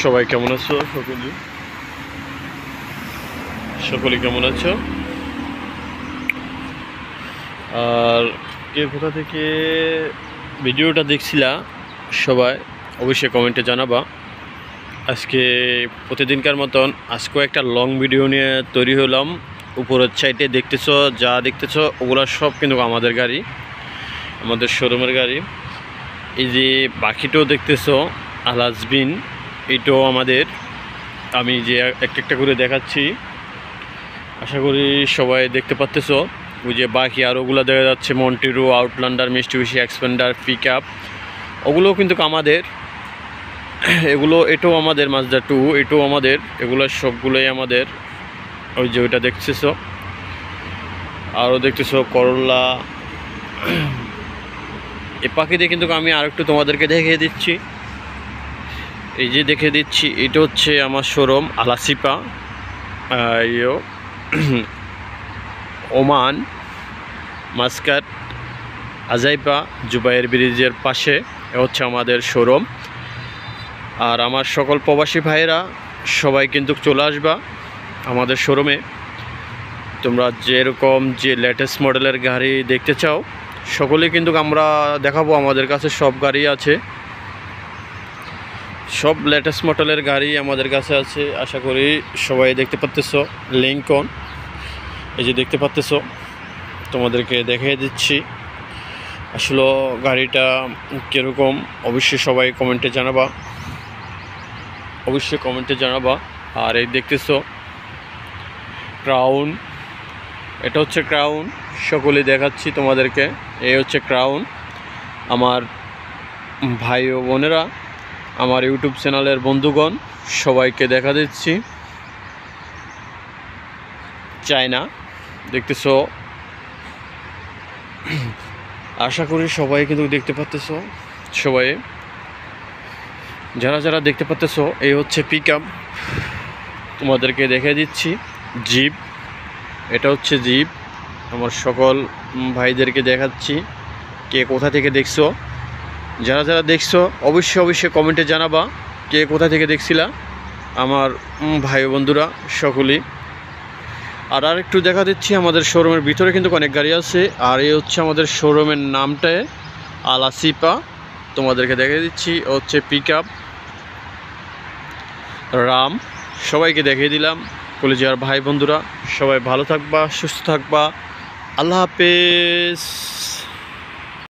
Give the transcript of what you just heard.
সবাই কেমন আছো? সকলে কেমন আছো? আর কে কোথা থেকে ভিডিওটা দেখছিলা সবাই অবশ্যই কমেন্টে জানাবা। আজকে প্রতিদিনকার মতন আজকেও একটা লং ভিডিও নিয়ে তৈরি হলাম। উপরের সাইডে দেখতেছো যা দেখতেছো ওগুলো সব কিন্তু আমাদের গাড়ি, আমাদের শোরুমের গাড়ি। এই যে বাকিটাও দেখতেছো আলাজবিন, এটাও আমাদের। আমি যে একটা একটা করে দেখাচ্ছি, আশা করি সবাই দেখতে পাচ্তেছো। ওই যে বাকি আর ওগুলো দেখা যাচ্ছে Monteiro, Outlander, মিস্টুবিশি expander, pick up, ওগুলোও কিন্তু আমাদের। এটাও আমাদের, মাজদা 2 এটাও আমাদের, এগুলো সবগুলোই আমাদের। ওই যে ওইটা দেখতেছো, আরও দেখতেছো করলা। এই পাখিতে কিন্তু আমি আরেকটু তোমাদেরকে দেখিয়ে দিচ্ছি। এই যে দেখে দিচ্ছি, এটা হচ্ছে আমার শোরুম আলাসিপা, ওমান, মাস্কাট, আজাইপা, জুবাইর ব্রিজের পাশে হচ্ছে আমাদের শোরুম। আর আমার সকল প্রবাসী ভাইয়েরা সবাই কিন্তু চলে আসবা আমাদের শোরুমে। তোমরা যেরকম যে লেটেস্ট মডেলের গাড়ি দেখতে চাও সকলেই কিন্তু আমরা দেখাবো। আমাদের কাছে সব গাড়ি আছে, সব লেটেস্ট মডেলের গাড়ি আমাদের কাছে আছে। আশা করি সবাই দেখতে পাচ্তেছো। লিঙ্কন, এই যে দেখতে পাচ্তেছো, তোমাদেরকে দেখিয়ে দিচ্ছি আসলে গাড়িটা কীরকম। অবশ্যই সবাই কমেন্টে জানাবা, অবশ্যই কমেন্টে জানাবা। আর এই দেখতেছো ক্রাউন, এটা হচ্ছে ক্রাউন, সকলে দেখাচ্ছি তোমাদেরকে। এই হচ্ছে ক্রাউন। আমার ভাই ও বোনেরা, আমার ইউটিউব চ্যানেলের বন্ধুগণ সবাইকে দেখা দিচ্ছি। চায়না দেখতেছো, আশা করি সবাই কিন্তু দেখতে পাচ্তেছো। সবাই যারা যারা দেখতে পাচ্তেছো, এই হচ্ছে পিক আপ, তোমাদেরকে দেখে দিচ্ছি। জিপ, এটা হচ্ছে জিপ। আমার সকল ভাইদেরকে দেখাচ্ছি, কে কোথা থেকে দেখছো। যারা যারা দেখছো অবশ্যই অবশ্যই কমেন্টে জানাবা কে কোথা থেকে দেখছিলা আমার ভাই বন্ধুরা সকলেই। আর একটু দেখা দিচ্ছি, আমাদের শোরুমের ভিতরে কিন্তু অনেক গাড়ি আছে। আর এই হচ্ছে আমাদের শোরুমের নামটায় আলাসিপা, তোমাদেরকে দেখে দিচ্ছি। হচ্ছে পিক আপ, রাম, সবাইকে দেখিয়ে দিলাম। কলেজিয়ার ভাই বন্ধুরা সবাই ভালো থাকবা, সুস্থ থাকবা। আল্লাহ হাফেজ।